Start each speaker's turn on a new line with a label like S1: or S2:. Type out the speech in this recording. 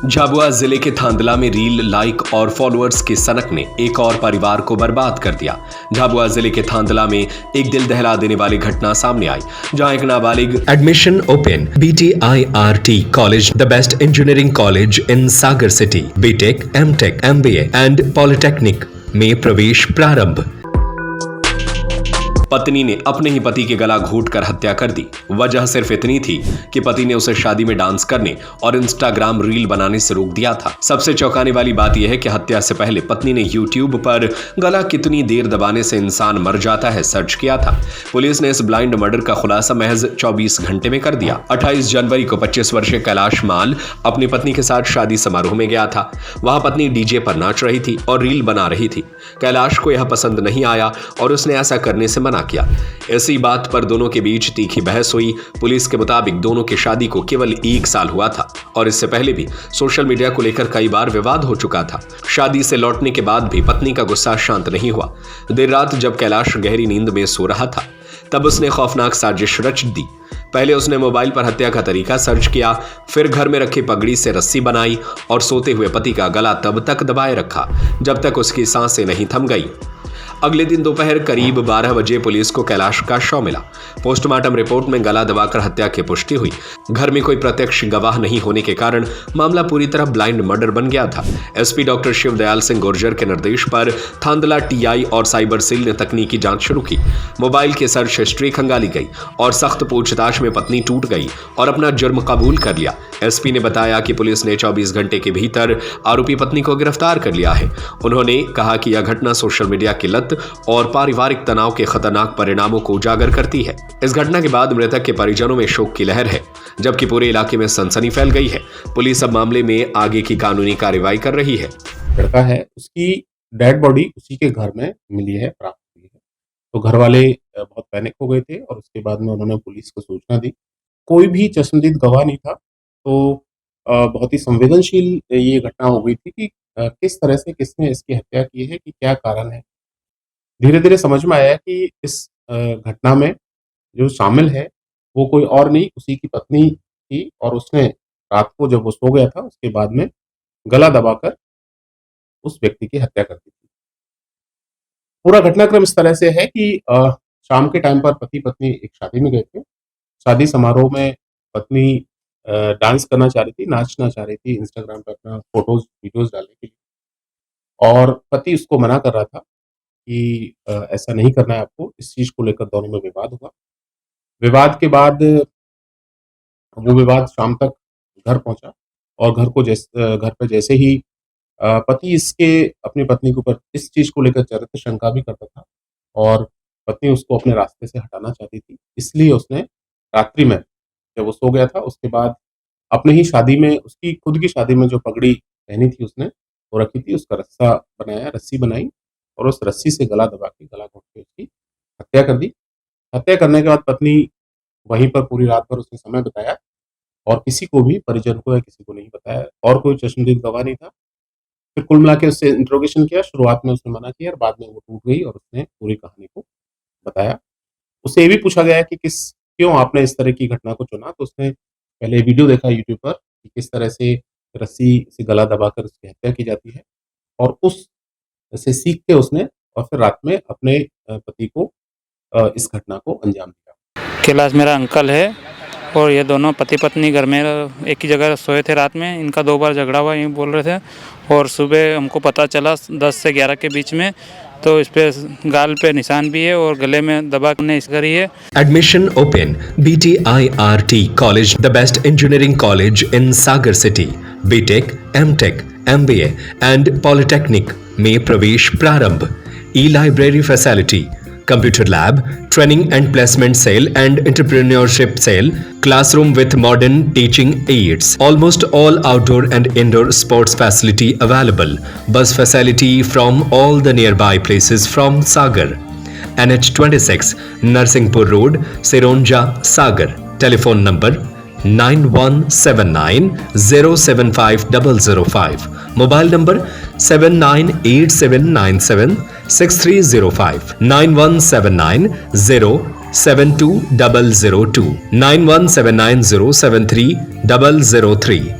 S1: झाबुआ जिले के थांदला में रील लाइक और फॉलोअर्स की सनक ने एक और परिवार को बर्बाद कर दिया। झाबुआ जिले के थांदला में एक दिल दहला देने वाली घटना सामने आई, जहां एक नाबालिग admission open BTIRT college, the best engineering college in Sagar city, BTech, MTech, MBA and polytechnic में प्रवेश प्रारंभ। पत्नी ने अपने ही पति के गला घोंटकर हत्या कर दी। वजह सिर्फ इतनी थी कि पति ने उसे शादी में डांस करने और इंस्टाग्राम रील बनाने से रोक दिया था। सबसे चौंकाने वाली बात यह है कि हत्या से पहले पत्नी ने YouTube पर गला कितनी देर दबाने से इंसान मर जाता है सर्च किया था। पुलिस ने इस ब्लाइंड मर्डर का खुलासा महज 24 घंटे में कर दिया। 28 जनवरी को 25 वर्षीय कैलाश माल अपनी पत्नी के साथ शादी समारोह में गया था। वहां पत्नी डीजे पर नाच रही थी और रील बना रही थी। कैलाश को यह पसंद नहीं आया और उसने ऐसा करने से मना किया। इसी बात पर दोनों के बीच तीखी बहस हुई। पुलिस के मुताबिक दोनों की शादी को केवल 1 साल हुआ था और इससे पहले भी सोशल मीडिया को लेकर कई बार विवाद हो चुका था। शादी से लौटने के बाद भी पत्नी का गुस्सा शांत नहीं हुआ। देर रात जब कैलाश गहरी नींद में सो रहा था, तब उसने खौफनाक साजिश रच दी। पहले उसने मोबाइल पर हत्या का तरीका सर्च किया, फिर घर में रखी पगड़ी से रस्सी बनाई और सोते हुए पति का गला तब तक दबाए रखा जब तक उसकी सांसें नहीं थम गई। अगले दिन दोपहर करीब 12 बजे पुलिस को कैलाश का शव मिला। पोस्टमार्टम रिपोर्ट में गला दबाकर हत्या की पुष्टि हुई। घर में कोई प्रत्यक्ष गवाह नहीं होने के कारण मामला पूरी तरह ब्लाइंड मर्डर बन गया था। SP डॉक्टर शिवदयाल सिंह गुर्जर के निर्देश पर थांदला TI और साइबर सेल ने तकनीकी जांच शुरू की। मोबाइल की सर्च हिस्ट्री खंगाली गई और सख्त पूछताछ में पत्नी टूट गई और अपना जुर्म कबूल कर लिया। SP ने बताया कि पुलिस ने 24 घंटे के भीतर आरोपी पत्नी को गिरफ्तार कर लिया है। उन्होंने कहा कि यह घटना सोशल मीडिया की लत और पारिवारिक तनाव के खतरनाक परिणामों को उजागर करती है। इस घटना के बाद मृतक के परिजनों में शोक की लहर है, जबकि पूरे इलाके में सनसनी फैल गई है। पुलिस अब मामले में आगे की कानूनी कार्रवाई कर रही है।
S2: लड़का है, उसकी डेड बॉडी उसी के घर में मिली है, प्राप्त हुई है। तो घर वाले बहुत पैनिक हो गए थे और उसके बाद में उन्होंने पुलिस को सूचना दी। कोई भी चश्मदीद गवाह नहीं था, तो बहुत ही संवेदनशील ये घटना हो गई थी कि किस तरह से किसने इसकी हत्या की है, कि क्या कारण है। धीरे धीरे समझ में आया कि इस घटना में जो शामिल है वो कोई और नहीं, उसी की पत्नी थी और उसने रात को जब वो सो गया था उसके बाद में गला दबाकर उस व्यक्ति की हत्या कर दी थी। पूरा घटनाक्रम इस तरह से है कि शाम के टाइम पर पति पत्नी एक शादी में गए थे। शादी समारोह में पत्नी डांस करना चाह रही थी, नाचना चाह रही थी, इंस्टाग्राम पर अपना फोटोज वीडियोज डालने के लिए, और पति उसको मना कर रहा था कि ऐसा नहीं करना है आपको। इस चीज को लेकर दोनों में विवाद हुआ। विवाद के बाद वो विवाद शाम तक घर पहुंचा और घर पे जैसे ही पति इसके अपनी पत्नी के ऊपर इस चीज को लेकर चरित्र शंका भी करता था और पत्नी उसको अपने रास्ते से हटाना चाहती थी। इसलिए उसने रात्रि में जब वो सो गया था उसके बाद अपने ही शादी में, उसकी खुद की शादी में जो पगड़ी पहनी थी उसने वो रखी थी, उसका रस्सा बनाया, रस्सी बनाई और उस रस्सी से गला दबा के, गला घोंट के उसकी हत्या कर दी। हत्या करने के बाद पत्नी वहीं पर पूरी रात भर उसने समय बिताया और किसी को भी, परिजन को या किसी को नहीं बताया, और कोई चश्मदीद गवाह नहीं था। फिर कुल मिला के उससे इंट्रोगेशन किया। शुरुआत में उसने मना किया और बाद में वो टूट गई और उसने पूरी कहानी को बताया। उससे ये भी पूछा गया कि क्यों आपने इस तरह की घटना को चुना, तो उसने पहले वीडियो देखा यूट्यूब पर कि किस तरह से रस्सी से गला दबाकर उसकी हत्या की जाती है और उस से सीख के उसने और फिर रात में अपने पति को इस घटना को अंजाम दिया।
S3: कैलाश मेरा अंकल है और ये दोनों पति पत्नी घर में एक ही जगह सोए थे। रात में इनका 2 बार झगड़ा हुआ, यूँ बोल रहे थे, और सुबह हमको पता चला 10 से 11 के बीच में, तो इस पे गाल पे निशान भी है और गले में दबा ने इस करी है।
S1: Admission open BTIRT college, the best engineering college in Sagar city, BTech, MTech, MBA and polytechnic में प्रवेश प्रारंभ। E-लाइब्रेरी facility, computer lab, training and placement cell and entrepreneurship cell, classroom with modern teaching aids, almost all outdoor and indoor sports facility available, bus facility from all the nearby places from Sagar, NH26, Narsingpur Road, Sironja, Sagar. Telephone number 9179075005, mobile number 7987976305, 9179072002, 9179073003.